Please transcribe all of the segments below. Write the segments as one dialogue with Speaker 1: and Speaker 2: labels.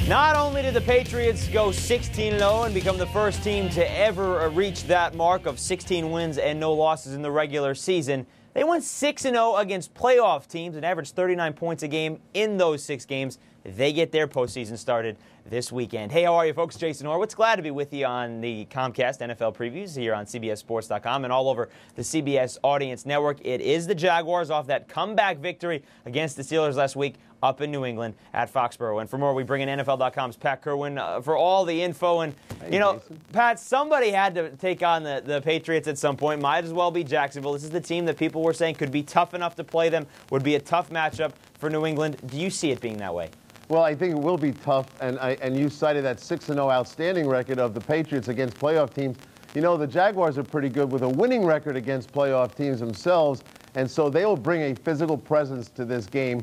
Speaker 1: Not only did the Patriots go 16-0 and become the first team to ever reach that mark of 16 wins and no losses in the regular season, they went 6-0 against playoff teams and averaged 39 points a game in those 6 games. They get their postseason started this weekend. Hey, how are you, folks? Jason Horowitz. Glad to be with you on the Comcast NFL previews here on CBSSports.com and all over the CBS Audience Network. It is the Jaguars off that comeback victory against the Steelers last week up in New England at Foxborough. And for more, we bring in NFL.com's Pat Kirwan for all the info. And, you know, Jason. Pat, somebody had to take on the Patriots at some point. Might as well be Jacksonville. This is the team that people were saying could be tough enough to play them, would be a tough matchup for New England. Do you see it being that way?
Speaker 2: Well, I think it will be tough, and you cited that 6-0 outstanding record of the Patriots against playoff teams. You know, the Jaguars are pretty good with a winning record against playoff teams themselves, and so they will bring a physical presence to this game.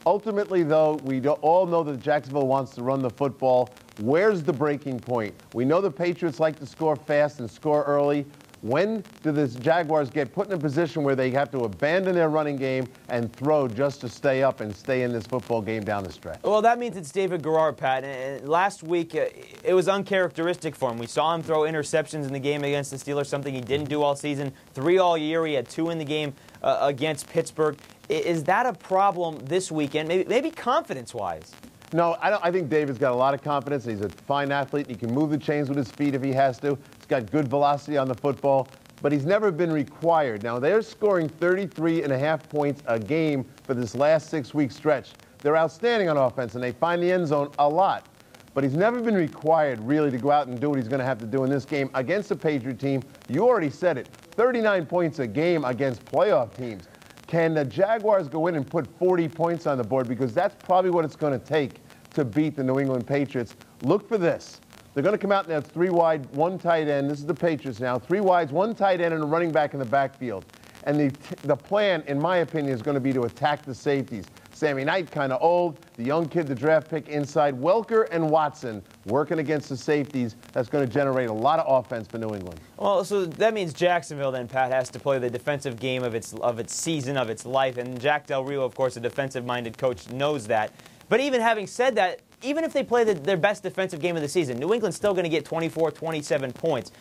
Speaker 2: Ultimately, though, we all know that Jacksonville wants to run the football. Where's the breaking point? We know the Patriots like to score fast and score early. When do the Jaguars get put in a position where they have to abandon their running game and throw just to stay up and stay in this football game down the stretch?
Speaker 1: Well, that means it's David Garrard, Pat. And last week, it was uncharacteristic for him. We saw him throw interceptions in the game against the Steelers, something he didn't do all season. 3 all year. He had 2 in the game against Pittsburgh. Is that a problem this weekend, maybe confidence-wise?
Speaker 2: No, I think David's got a lot of confidence. He's a fine athlete. He can move the chains with his feet if he has to. He's got good velocity on the football, but he's never been required. Now, they're scoring 33.5 points a game for this last 6-week stretch. They're outstanding on offense, and they find the end zone a lot. But he's never been required, really, to go out and do what he's going to have to do in this game against the Patriot team. You already said it, 39 points a game against playoff teams. Can the Jaguars go in and put 40 points on the board? Because that's probably what it's going to take to beat the New England Patriots. Look for this. They're going to come out and have 3 wide, 1 tight end. This is the Patriots now. 3 wides, 1 tight end, and a running back in the backfield. And the plan, in my opinion, is going to be to attack the safeties. Sammy Knight, kind of old. The young kid, the draft pick inside. Welker and Watson working against the safeties. That's going to generate a lot of offense for New England.
Speaker 1: Well, so that means Jacksonville then, Pat, has to play the defensive game of its season, of its life. And Jack Del Rio, of course, a defensive-minded coach, knows that. But even having said that, even if they play their best defensive game of the season, New England's still going to get 24, 27 points.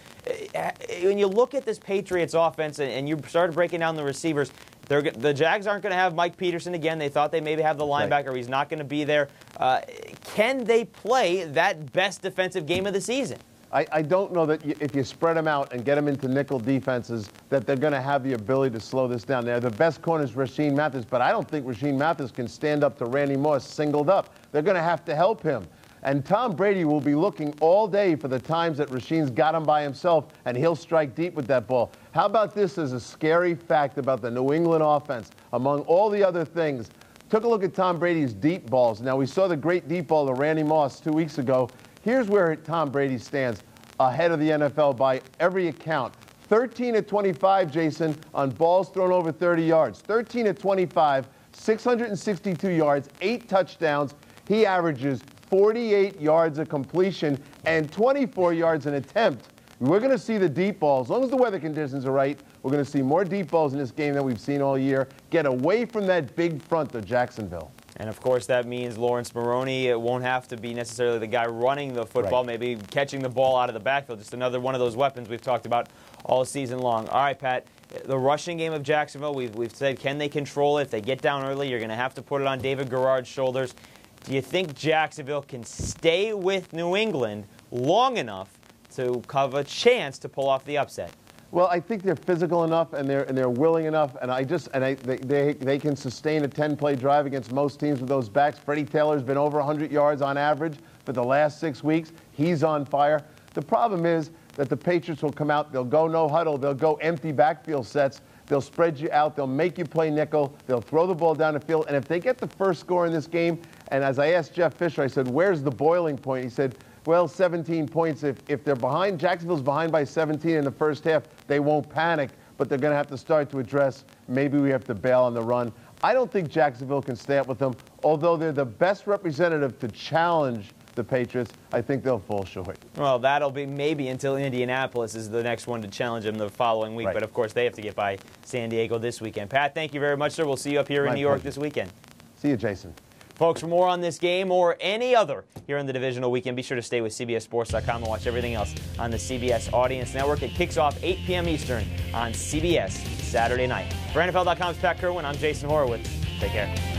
Speaker 1: When you look at this Patriots offense and you started breaking down the receivers, the Jags aren't going to have Mike Peterson again. They thought they maybe have the linebacker. Right. He's not going to be there. Can they play that best defensive game of the season?
Speaker 2: I don't know that if you spread them out and get them into nickel defenses that they're going to have the ability to slow this down. They're the best corner is Rasheed Mathis, but I don't think Rasheed Mathis can stand up to Randy Moss singled up. They're going to have to help him. And Tom Brady will be looking all day for the times that Rasheed's got him by himself, and he'll strike deep with that ball. How about this as a scary fact about the New England offense? Among all the other things, took a look at Tom Brady's deep balls. Now, we saw the great deep ball to Randy Moss 2 weeks ago. Here's where Tom Brady stands ahead of the NFL by every account. 13 of 25, Jason, on balls thrown over 30 yards. 13 of 25, 662 yards, 8 touchdowns. He averages 48 yards of completion and 24 yards an attempt. We're going to see the deep balls. As long as the weather conditions are right, we're going to see more deep balls in this game than we've seen all year. Get away from that big front of Jacksonville.
Speaker 1: And, of course, that means Lawrence Maroney won't have to be necessarily the guy running the football, right. Maybe catching the ball out of the backfield. Just another one of those weapons we've talked about all season long. All right, Pat, the rushing game of Jacksonville, we've said, can they control it? If they get down early, you're going to have to put it on David Garrard's shoulders. Do you think Jacksonville can stay with New England long enough to have a chance to pull off the upset?
Speaker 2: Well, I think they're physical enough and they're willing enough, and they can sustain a 10-play drive against most teams with those backs. Freddie Taylor's been over 100 yards on average for the last 6 weeks. He's on fire. The problem is that the Patriots will come out, they'll go no huddle, they'll go empty backfield sets, they'll spread you out, they'll make you play nickel, they'll throw the ball down the field, and if they get the first score in this game, and as I asked Jeff Fisher, I said, where's the boiling point? He said, well, 17 points. If they're behind, Jacksonville's behind by 17 in the first half, they won't panic, but they're going to have to start to address, maybe we have to bail on the run. I don't think Jacksonville can stay up with them, although they're the best representative to challenge the Patriots. I think they'll fall short.
Speaker 1: Well, that'll be maybe until Indianapolis is the next one to challenge them the following week. Right. But, of course, they have to get by San Diego this weekend. Pat, thank you very much, sir. We'll see you up here in New York this weekend.
Speaker 2: See you, Jason.
Speaker 1: Folks, for more on this game or any other here in the divisional weekend, be sure to stay with CBSSports.com and watch everything else on the CBS Audience Network. It kicks off 8 p.m. Eastern on CBS Saturday night. For NFL.com's Pat Kirwan, I'm Jason Horowitz. Take care.